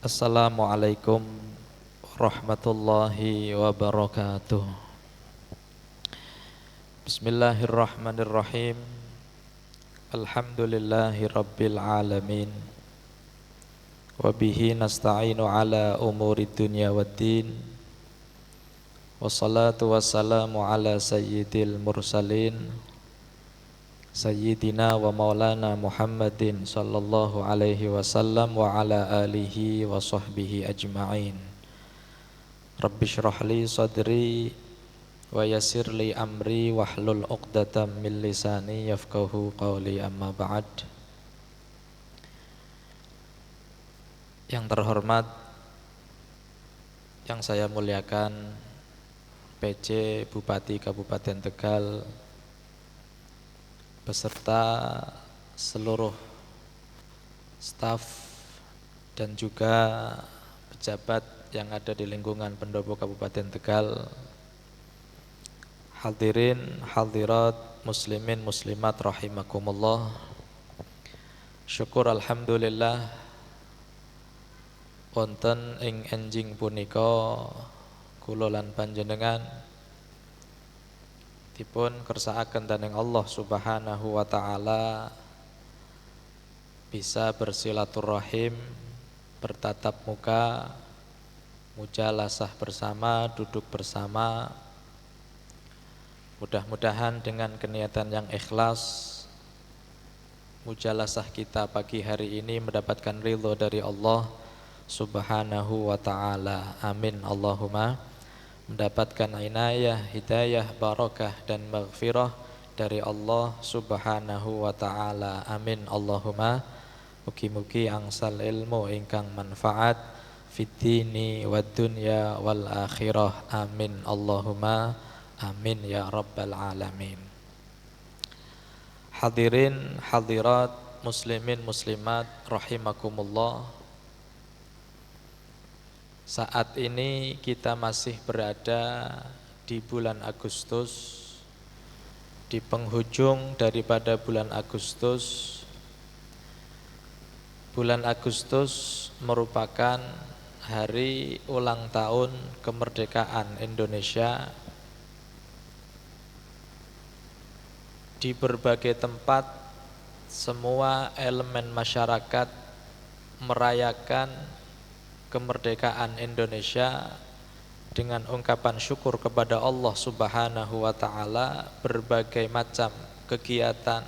Assalamualaikum warahmatullahi wabarakatuh. Bismillahirrahmanirrahim. Alhamdulillahi rabbil alamin. Wabihi nasta'inu ala umuri dunya waddin. Wassalatu wassalamu ala sayyidil mursalin, Sayyidina wa maulana Muhammadin sallallahu alaihi wasallam wa ala alihi wa sahbihi ajma'in. Rabbi syrah li sadri wa yassir li amri wahlul 'uqdatam min lisani yafqahu qawli, amma ba'd. Yang terhormat, yang saya muliakan PJ Bupati Kabupaten Tegal beserta seluruh staf dan juga pejabat yang ada di lingkungan pendopo Kabupaten Tegal, hadirin hadirat muslimin muslimat rahimakumullah. Syukur alhamdulillah wonten ing enjing punika kula lan panjenengan dipun kersakaken dening Allah Subhanahu wa taala bisa bersilaturahim, bertatap muka, mujalasah bersama, duduk bersama. Mudah-mudahan dengan keniatan yang ikhlas, mujalasah kita pagi hari ini mendapatkan ridho dari Allah Subhanahu wa taala. Amin Allahumma. Mendapatkan inayah, hidayah, barakah dan maghfirah dari Allah Subhanahu wa taala. Amin Allahumma. Mugi-mugi angsal ilmu ingkang manfaat fid dini wad dunya wal akhirah. Amin Allahumma. Amin ya rabbal alamin. Hadirin hadirat muslimin muslimat rahimakumullah. Saat ini kita masih berada di bulan Agustus, di penghujung daripada bulan Agustus. Bulan Agustus merupakan hari ulang tahun kemerdekaan Indonesia. Di berbagai tempat semua elemen masyarakat merayakan kemerdekaan Indonesia dengan ungkapan syukur kepada Allah Subhanahu wa taala. Berbagai macam kegiatan,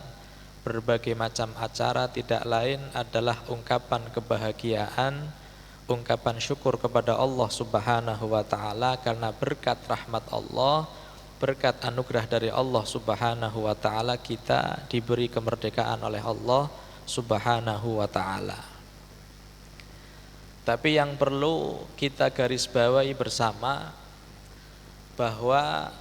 berbagai macam acara tidak lain adalah ungkapan kebahagiaan, ungkapan syukur kepada Allah Subhanahu wa taala karena berkat rahmat Allah, berkat anugerah dari Allah Subhanahu wa taala kita diberi kemerdekaan oleh Allah Subhanahu wa taala. Tapi yang perlu kita garis bawahi bersama bahwa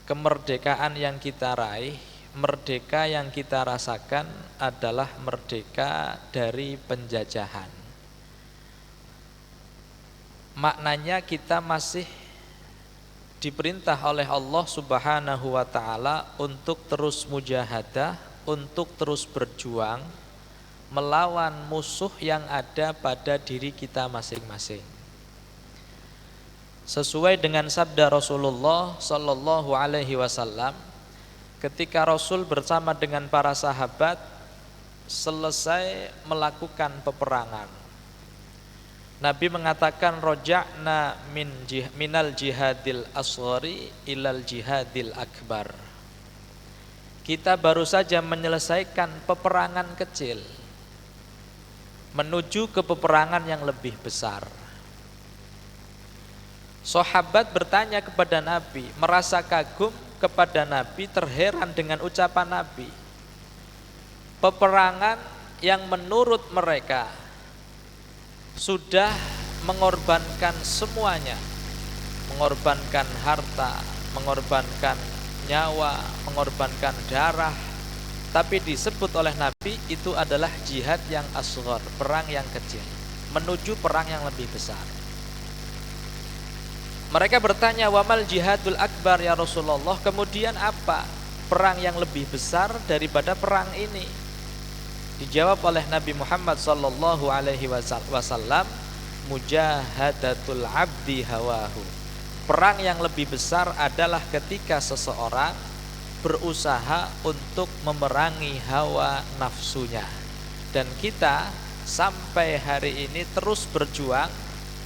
kemerdekaan yang kita raih, merdeka yang kita rasakan adalah merdeka dari penjajahan. Maknanya kita masih diperintah oleh Allah Subhanahu wa taala untuk terus mujahadah, untuk terus berjuang melawan musuh yang ada pada diri kita masing-masing. Sesuai dengan sabda Rasulullah sallallahu alaihi wasallam ketika Rasul bersama dengan para sahabat selesai melakukan peperangan, Nabi mengatakan roja'na minal jihadil asghari ilal jihadil akbar. Kita baru saja menyelesaikan peperangan kecil menuju ke peperangan yang lebih besar. Sahabat bertanya kepada Nabi, merasa kagum kepada Nabi, terheran dengan ucapan Nabi. Peperangan yang menurut mereka sudah mengorbankan semuanya, mengorbankan harta, mengorbankan nyawa, mengorbankan darah, tapi disebut oleh Nabi itu adalah jihad yang asghar, perang yang kecil, menuju perang yang lebih besar. Mereka bertanya, wamal jihadul akbar ya Rasulullah, kemudian apa perang yang lebih besar daripada perang ini? Dijawab oleh Nabi Muhammad sallallahu alaihi wasallam, mujahadatul abdi hawahu. Perang yang lebih besar adalah ketika seseorang berusaha untuk memerangi hawa nafsunya. Dan kita sampai hari ini terus berjuang,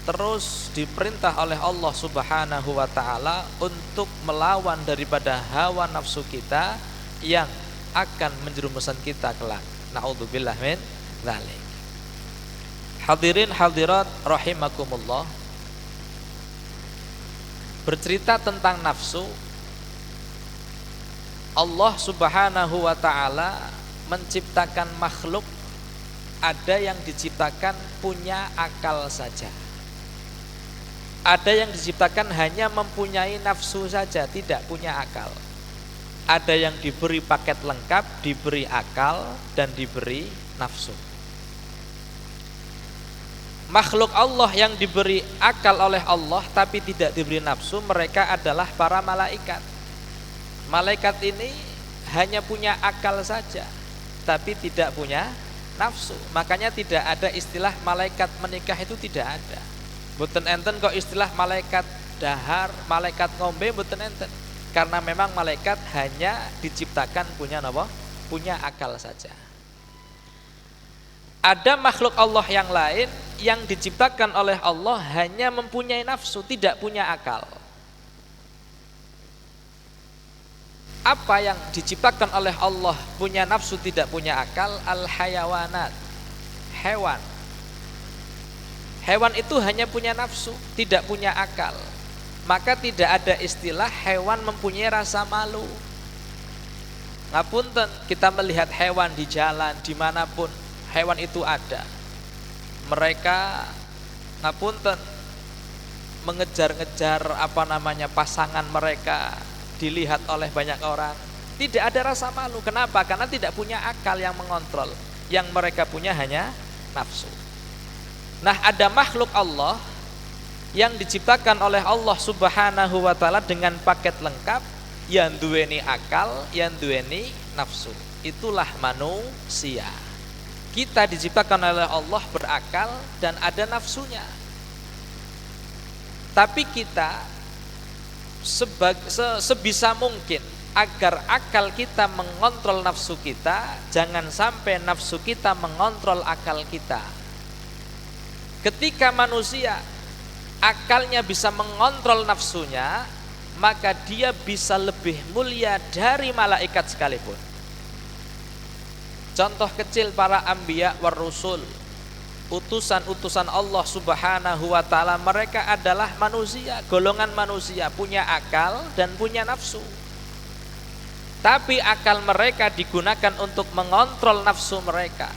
terus diperintah oleh Allah Subhanahu wa taala untuk melawan daripada hawa nafsu kita yang akan menjerumuskan kita kelak. Na'udzubillah min dzalik. Hadirin hadirat rahimakumullah. Bercerita tentang nafsu, Allah Subhanahu wa taala menciptakan makhluk, ada yang diciptakan punya akal saja. Ada yang diciptakan hanya mempunyai nafsu saja, tidak punya akal. Ada yang diberi paket lengkap, diberi akal dan diberi nafsu. Makhluk Allah yang diberi akal oleh Allah tapi tidak diberi nafsu, mereka adalah para malaikat. Malaikat ini hanya punya akal saja tapi tidak punya nafsu. Makanya tidak ada istilah malaikat menikah, itu tidak ada. Mboten enten kok istilah malaikat dahar, malaikat ngombe, mboten enten. Karena memang malaikat hanya diciptakan punya apa? Punya akal saja. Ada makhluk Allah yang lain yang diciptakan oleh Allah hanya mempunyai nafsu, tidak punya akal. Apa yang diciptakan oleh Allah punya nafsu, tidak punya akal? Al-hayawanat, hewan. Hewan itu hanya punya nafsu, tidak punya akal. Maka tidak ada istilah hewan mempunyai rasa malu. Ngapunten, kita melihat hewan di jalan, dimanapun hewan itu ada. Mereka ngapunten mengejar-ngejar pasangan mereka, dilihat oleh banyak orang. Tidak ada rasa malu. Kenapa? Karena tidak punya akal yang mengontrol. Yang mereka punya hanya nafsu. Nah, ada makhluk Allah yang diciptakan oleh Allah Subhanahu wa taala dengan paket lengkap, yang duweni akal, yang duweni nafsu. Itulah manusia. Kita diciptakan oleh Allah berakal dan ada nafsunya. Tapi kita sebisa mungkin agar akal kita mengontrol nafsu kita, jangan sampai nafsu kita mengontrol akal kita. Ketika manusia akalnya bisa mengontrol nafsunya, maka dia bisa lebih mulia dari malaikat sekalipun. Contoh kecil para anbiya war rusul, utusan-utusan Allah Subhanahu wa taala, mereka adalah manusia, golongan manusia, punya akal dan punya nafsu. Tapi akal mereka digunakan untuk mengontrol nafsu mereka,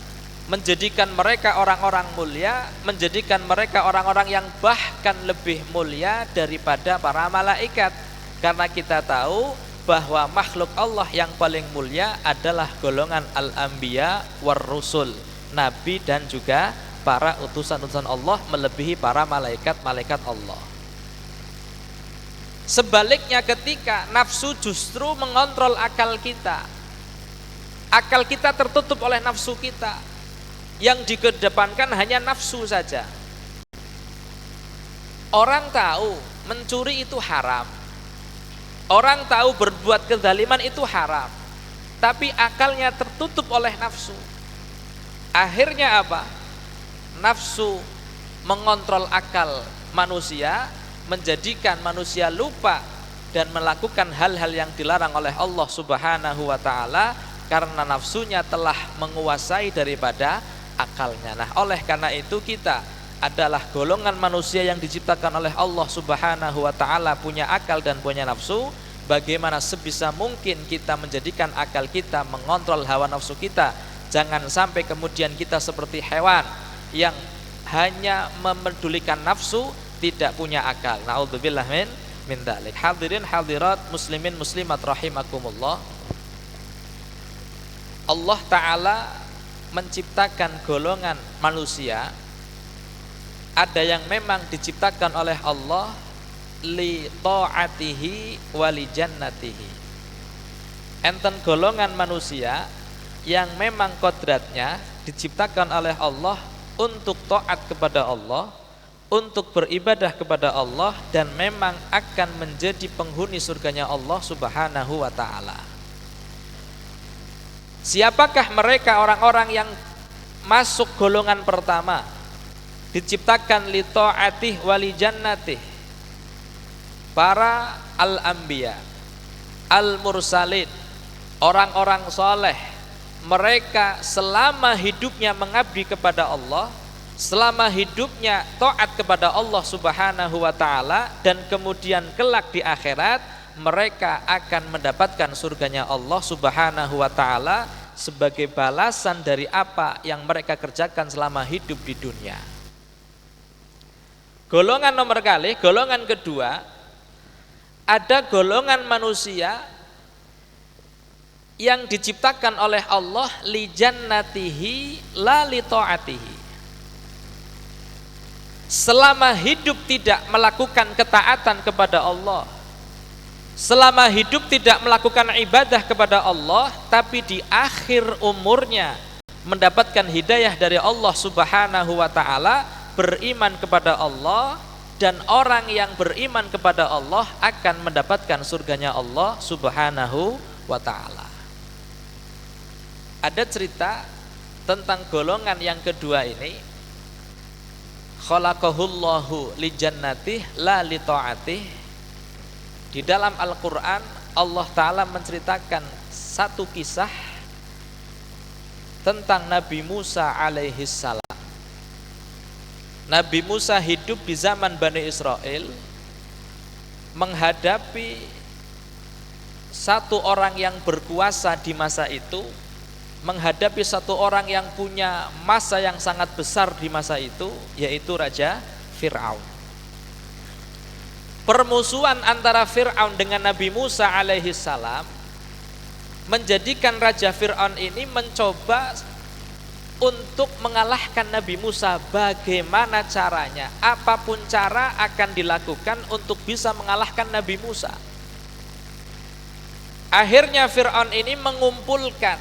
menjadikan mereka orang-orang mulia, menjadikan mereka orang-orang yang bahkan lebih mulia daripada para malaikat. Karena kita tahu bahwa makhluk Allah yang paling mulia adalah golongan al-anbiya war rusul, nabi dan juga para utusan-utusan Allah, melebihi para malaikat-malaikat Allah. Sebaliknya, ketika nafsu justru mengontrol akal kita, akal kita tertutup oleh nafsu kita, yang dikedepankan hanya nafsu saja. Orang tahu mencuri itu haram, orang tahu berbuat kezaliman itu haram, tapi akalnya tertutup oleh nafsu. Akhirnya apa? Nafsu mengontrol akal manusia, menjadikan manusia lupa dan melakukan hal-hal yang dilarang oleh Allah Subhanahu wa taala, karena nafsunya telah menguasai daripada akalnya. Nah, oleh karena itu kita adalah golongan manusia yang diciptakan oleh Allah Subhanahu wa taala, punya akal dan punya nafsu. Bagaimana sebisa mungkin kita menjadikan akal kita mengontrol hawa nafsu kita. Jangan sampai kemudian kita seperti hewan yang hanya memedulikan nafsu, tidak punya akal. Na'udzubillah min dzalik. Hadirin hadirat muslimin muslimat rahimakumullah. Allah taala menciptakan golongan manusia, ada yang memang diciptakan oleh Allah li ta'atihi wa li jannatihi. Enten golongan manusia yang memang kodratnya diciptakan oleh Allah untuk taat kepada Allah, untuk beribadah kepada Allah, dan memang akan menjadi penghuni surganya Allah Subhanahu wa ta'ala. Siapakah mereka orang-orang yang masuk golongan pertama, diciptakan li ta'atih wa li jannatih? Para al-anbiya, al-mursalin, orang-orang soleh. Mereka selama hidupnya mengabdi kepada Allah, selama hidupnya taat kepada Allah Subhanahu wa ta'ala, dan kemudian kelak di akhirat mereka akan mendapatkan surganya Allah Subhanahu wa ta'ala sebagai balasan dari apa yang mereka kerjakan selama hidup di dunia. Golongan nomor kali, golongan kedua, ada golongan manusia yang diciptakan oleh Allah li jannatihi la li ta'atihi. Selama hidup tidak melakukan ketaatan kepada Allah, selama hidup tidak melakukan ibadah kepada Allah, tapi di akhir umurnya mendapatkan hidayah dari Allah Subhanahu wa ta'ala, beriman kepada Allah, dan orang yang beriman kepada Allah akan mendapatkan surganya Allah Subhanahu wa ta'ala. Ada cerita tentang golongan yang kedua ini. Khalaqahullahu li jannatih la li ta'atih. Di dalam Al-Quran Allah Ta'ala menceritakan satu kisah tentang Nabi Musa alaihi salam. Nabi Musa hidup di zaman Bani Israel, menghadapi satu orang yang berkuasa di masa itu, menghadapi satu orang yang punya masa yang sangat besar di masa itu, yaitu Raja Fir'aun. Permusuhan antara Fir'aun dengan Nabi Musa alaihi salam menjadikan Raja Fir'aun ini mencoba untuk mengalahkan Nabi Musa. Bagaimana caranya? Apapun cara akan dilakukan untuk bisa mengalahkan Nabi Musa. Akhirnya Fir'aun ini mengumpulkan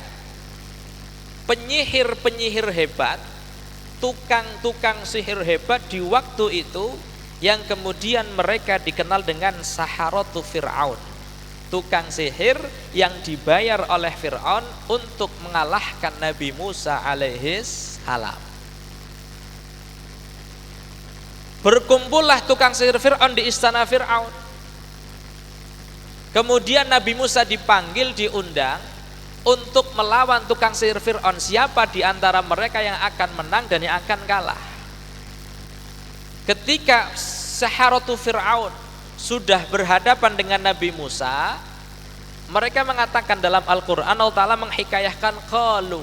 penyihir-penyihir hebat, tukang-tukang sihir hebat di waktu itu, yang kemudian mereka dikenal dengan Saharatu Fir'aun, tukang sihir yang dibayar oleh Fir'aun untuk mengalahkan Nabi Musa alaihi salam. Berkumpullah tukang sihir Fir'aun di istana Fir'aun. Kemudian Nabi Musa dipanggil, diundang untuk melawan tukang sihir Fir'aun. Siapa di antara mereka yang akan menang dan yang akan kalah? Ketika Saharatu Fir'aun sudah berhadapan dengan Nabi Musa, mereka mengatakan dalam Al-Quran, Allah Ta'ala menghikayahkan, qalu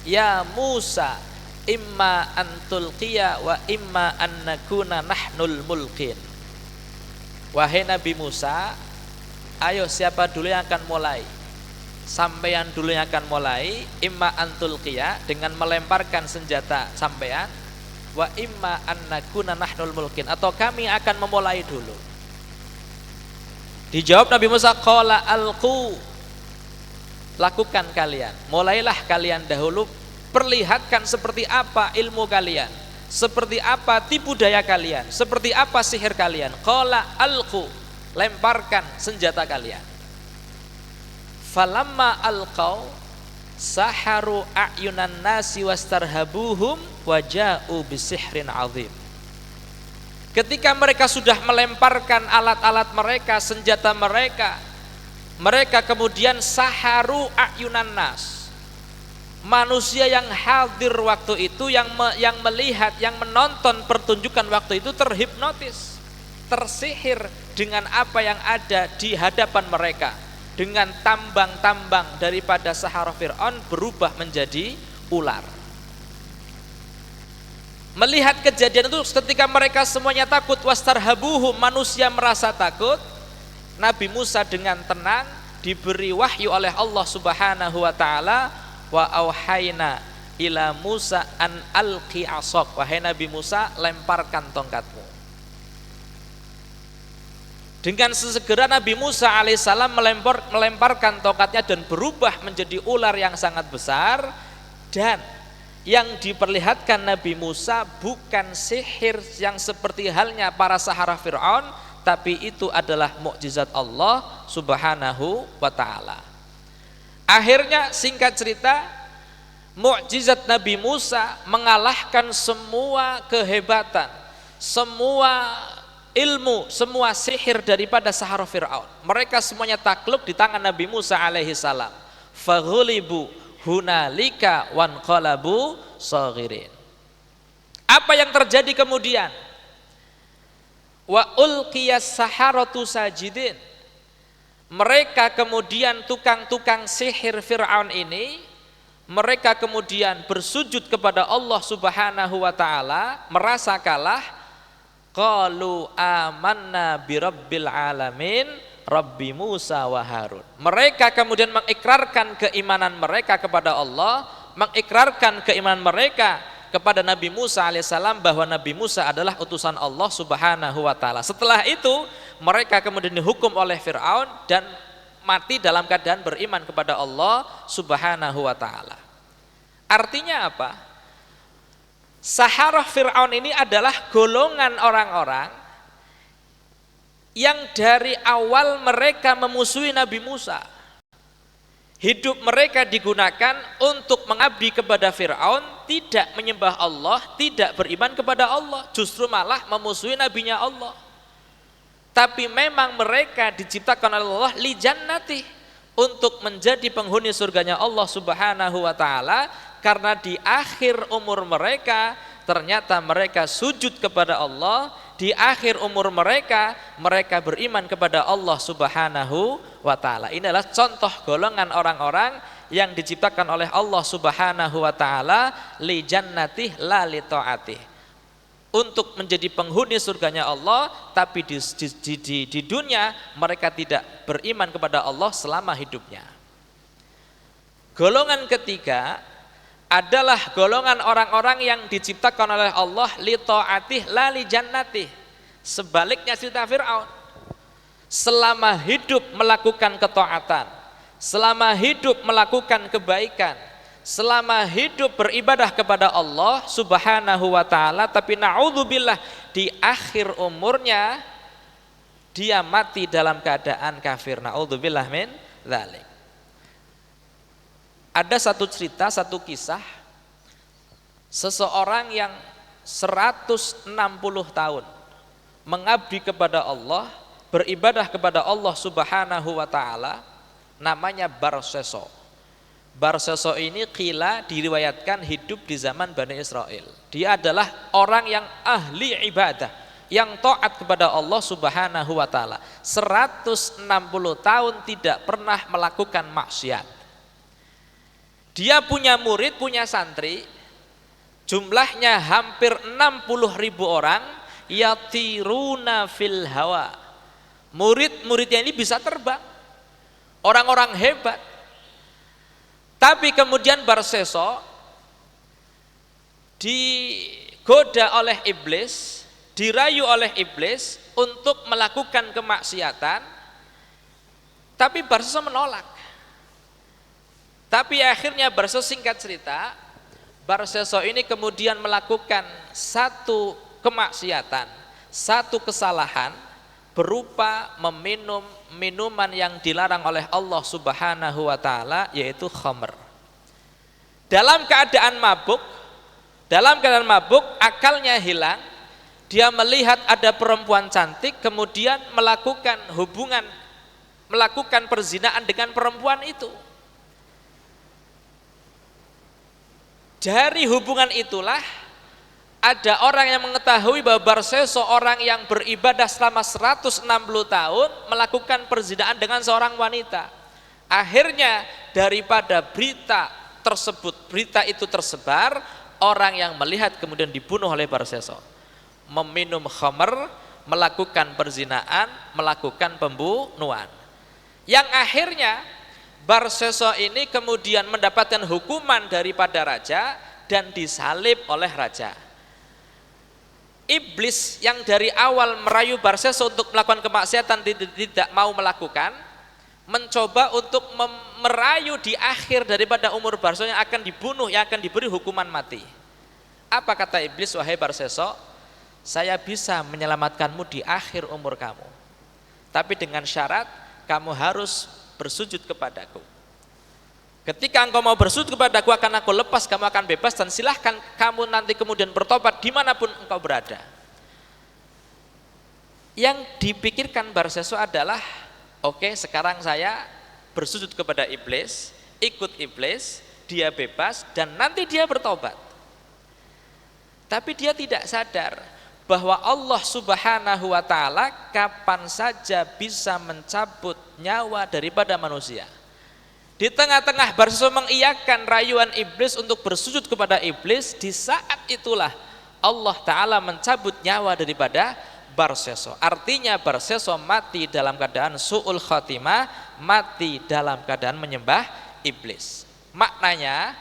ya Musa imma antulqiya wa imma an nakuna nahnul mulkin. Wahai Nabi Musa, ayo siapa dulu yang akan mulai? Sampean dulu yang akan mulai. Imma antulqiya, dengan melemparkan senjata sampean, wa imma an nakuna nahnul mulkin, atau kami akan memulai dulu. Dijawab Nabi Musa, qala alqu, lakukan kalian, mulailah kalian dahulu, perlihatkan seperti apa ilmu kalian, seperti apa tipu daya kalian, seperti apa sihir kalian. Qala alqu, lemparkan senjata kalian. Falamma alqau saharu a'yunan nasi wastarhabuhum waja'u bisihrin azim. Ketika mereka sudah melemparkan alat-alat mereka, senjata mereka, mereka kemudian saharu a'yunan nas, manusia yang hadir waktu itu, yang melihat, yang menonton pertunjukan waktu itu terhipnotis, tersihir dengan apa yang ada di hadapan mereka. Dengan tambang-tambang daripada Sahara Fir'aun berubah menjadi ular. Melihat kejadian itu, ketika mereka semuanya takut, wastarhabuhum, manusia merasa takut, Nabi Musa dengan tenang diberi wahyu oleh Allah Subhanahu wa ta'ala, wa auhayna ila Musa an alqi asok, wahai Nabi Musa, lemparkan tongkatmu. Dengan sesegera Nabi Musa alaihissalam melemparkan tongkatnya dan berubah menjadi ular yang sangat besar, dan yang diperlihatkan Nabi Musa bukan sihir yang seperti halnya para sahara Fir'aun, tapi itu adalah mukjizat Allah subhanahu wa ta'ala. Akhirnya singkat cerita, mukjizat Nabi Musa mengalahkan semua kehebatan, semua ilmu, semua sihir daripada sahara Fir'aun. Mereka semuanya takluk di tangan Nabi Musa alaihi salam. Faghulibu hunalika wanqalabu saghirin. Apa yang terjadi kemudian? Wa ulqiyas saharatu sajidin. Mereka kemudian tukang-tukang sihir Fir'aun ini, mereka kemudian bersujud kepada Allah subhanahu wa ta'ala, merasa kalah. Qalu amanna birabbil alamin Rabbi Musa wa Harun. Mereka kemudian mengikrarkan keimanan mereka kepada Allah, mengikrarkan keimanan mereka kepada Nabi Musa alaihissalam bahwa Nabi Musa adalah utusan Allah subhanahu wa ta'ala. Setelah itu mereka kemudian dihukum oleh Fir'aun dan mati dalam keadaan beriman kepada Allah subhanahu wa ta'ala. Artinya apa? Saharah Fir'aun ini adalah golongan orang-orang yang dari awal mereka memusuhi Nabi Musa. Hidup mereka digunakan untuk mengabdi kepada Fir'aun, tidak menyembah Allah, tidak beriman kepada Allah, justru malah memusuhi nabinya Allah. Tapi memang mereka diciptakan oleh Allah li jannati, untuk menjadi penghuni surganya Allah subhanahu wa ta'ala. Karena di akhir umur mereka ternyata mereka sujud kepada Allah, di akhir umur mereka beriman kepada Allah subhanahu wa ta'ala. Ini adalah contoh golongan orang-orang yang diciptakan oleh Allah subhanahu wa ta'ala li jannatih la li ta'atih, untuk menjadi penghuni surganya Allah, tapi di dunia mereka tidak beriman kepada Allah selama hidupnya. Golongan ketiga adalah golongan orang-orang yang diciptakan oleh Allah li ta'atih la li jannatih. Sebaliknya cerita Fir'aun, selama hidup melakukan ketaatan, selama hidup melakukan kebaikan, selama hidup beribadah kepada Allah subhanahu wa ta'ala, tapi na'udzubillah di akhir umurnya dia mati dalam keadaan kafir. Na'udzubillah min dzalik. Ada satu cerita, satu kisah seseorang yang 160 tahun mengabdi kepada Allah, beribadah kepada Allah subhanahu wa ta'ala, namanya Barseso. Barseso ini qila diriwayatkan hidup di zaman Bani Israel. Dia adalah orang yang ahli ibadah, yang taat kepada Allah subhanahu wa ta'ala. 160 tahun tidak pernah melakukan maksiat. Dia punya murid, punya santri, jumlahnya hampir 60.000 orang, yatiruna fil hawa. Murid-muridnya ini bisa terbang, orang-orang hebat. Tapi kemudian Barseso digoda oleh iblis, dirayu oleh iblis untuk melakukan kemaksiatan, tapi Barseso menolak. Tapi akhirnya Barseso, singkat cerita, Barseso ini kemudian melakukan satu kemaksiatan, satu kesalahan berupa meminum minuman yang dilarang oleh Allah subhanahu wa ta'ala, yaitu khamr. Dalam keadaan mabuk, akalnya hilang, dia melihat ada perempuan cantik, kemudian melakukan perzinaan dengan perempuan itu. Dari hubungan itulah ada orang yang mengetahui bahwa Barseso orang yang beribadah selama 160 tahun melakukan perzinaan dengan seorang wanita. Akhirnya daripada berita itu tersebar, orang yang melihat kemudian dibunuh oleh Barseso. Meminum khamr, melakukan perzinaan, melakukan pembunuhan. Yang akhirnya Barseso ini kemudian mendapatkan hukuman daripada raja dan disalib oleh raja. Iblis yang dari awal merayu Barseso untuk melakukan kemaksiatan tidak mau melakukan, mencoba untuk merayu di akhir daripada umur Barseso yang akan dibunuh, yang akan diberi hukuman mati. Apa kata iblis? Wahai Barseso, saya bisa menyelamatkanmu di akhir umur kamu, tapi dengan syarat kamu harus bersujud kepadaku. Ketika engkau mau bersujud kepadaku, akan aku lepas, kamu akan bebas, dan silahkan kamu nanti kemudian bertobat dimanapun engkau berada. Yang dipikirkan Barseso adalah, oke, sekarang saya bersujud kepada iblis, ikut iblis, dia bebas, dan nanti dia bertobat. Tapi dia tidak sadar bahwa Allah Subhanahu wa ta'ala kapan saja bisa mencabut nyawa daripada manusia. Di tengah-tengah Barseso mengiyakan rayuan iblis untuk bersujud kepada iblis, di saat itulah Allah Ta'ala mencabut nyawa daripada Barseso. Artinya Barseso mati dalam keadaan su'ul khatimah, mati dalam keadaan menyembah iblis. Maknanya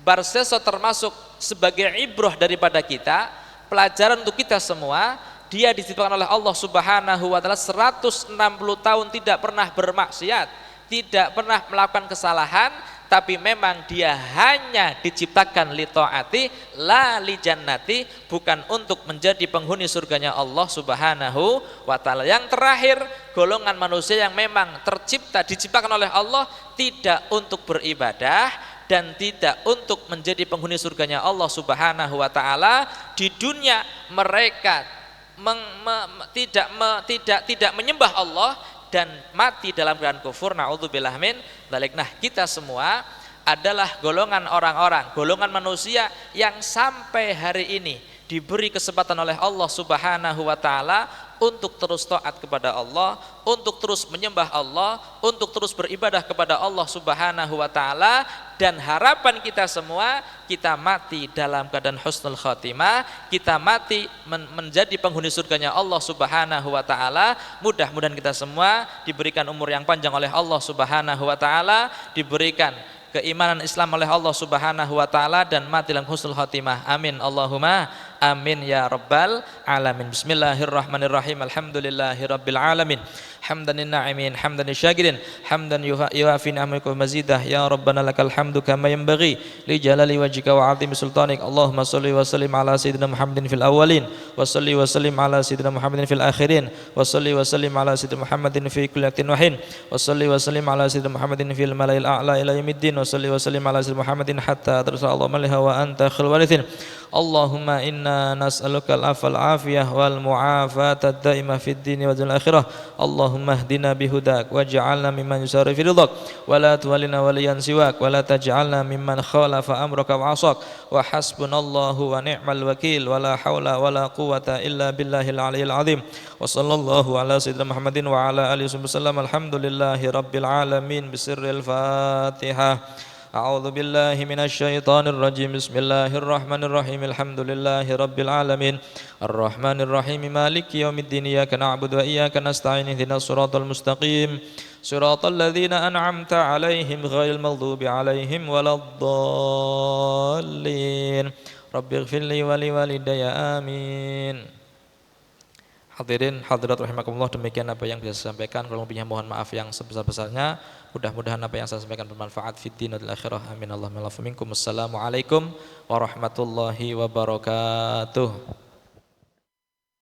Barseso termasuk sebagai ibrah daripada kita, pelajaran untuk kita semua. Dia diciptakan oleh Allah Subhanahu wa ta'ala 160 tahun tidak pernah bermaksiat, tidak pernah melakukan kesalahan, tapi memang dia hanya diciptakan li taati la li jannati, bukan untuk menjadi penghuni surganya Allah Subhanahu wa ta'ala. Yang terakhir, golongan manusia yang memang diciptakan oleh Allah tidak untuk beribadah dan tidak untuk menjadi penghuni surganya Allah Subhanahu wa ta'ala. Di dunia mereka tidak menyembah Allah dan mati dalam keadaan kufur, naudzubillah min dzalik. Nah, kita semua adalah golongan orang-orang, golongan manusia yang sampai hari ini diberi kesempatan oleh Allah Subhanahu wa ta'ala untuk terus taat kepada Allah, untuk terus menyembah Allah, untuk terus beribadah kepada Allah Subhanahu wa ta'ala. Dan harapan kita semua, kita mati dalam keadaan husnul khatimah, kita mati menjadi penghuni surganya Allah Subhanahu wa ta'ala. Mudah-mudahan kita semua diberikan umur yang panjang oleh Allah Subhanahu wa ta'ala, diberikan keimanan Islam oleh Allah Subhanahu wa ta'ala, dan mati dalam husnul khatimah. Amin Allahumma amin ya rabbal alamin. Bismillahirrahmanirrahim. Alhamdulillahi rabbil alamin. Hamdan na'imin, hamdan syakirin, hamdan yuafi ni'amakum mazidah. Ya rabbana lakal hamdu kama yanbaghi li jalali wajhika wa 'azimi sultanik. Allahumma shalli wa sallim ala sayyidina Muhammadin fil awwalin, wa shalli wa sallim ala sayyidina Muhammadin fil akhirin, wa shalli wa sallim ala sayyidina Muhammadin fi kulli waqtin wa hin, wa shalli wa sallim ala sayyidina Muhammadin fil malail a'la ila yaumiddin, wa shalli wa sallim ala sayyidina Muhammadin hatta tarsa Allah malaiha wa anta khairul warithin. Allahumma inna nas'aluka al-afwal afiyah wal mu'afata ad-daimah fid dini wa dunyal akhirah. Allahumma hdina bihudak waj'alna mimman yusari fi ridhak wa la tuwallina waliyan siwak wa la taj'alna mimman khalafa amraka wa 'asak. Wa hasbunallahu wa ni'mal wakil wa la haula wa la quwwata illa billahil aliyyil azim. Wa sallallahu ala sayyidina Muhammadin wa ala alihi wasallam. Alhamdulillahi rabbil alamin. Bisirril Fatihah. A'udzu billahi minasy syaithanir rajim. Bismillahirrahmanirrahim. Alhamdulillahi rabbil alamin. Arrahmanir rahim. Maliki yaumiddin. Iyyaka na'budu wa iyyaka nasta'in. Ihdinas siratal mustaqim. Siratal ladzina an'amta 'alaihim ghairil maghdubi 'alaihim waladdallin. Rabbighfirli wa li walidayya. Amin. Hadirin hadirat rahimakumullah, demikian apa yang bisa saya sampaikan. Kalau lebihnya mohon maaf yang sebesar-besarnya. Mudah-mudahan apa yang saya sampaikan bermanfaat fid din wal akhirah. Amin Allahumma minkum. Assalamualaikum warahmatullahi wabarakatuh.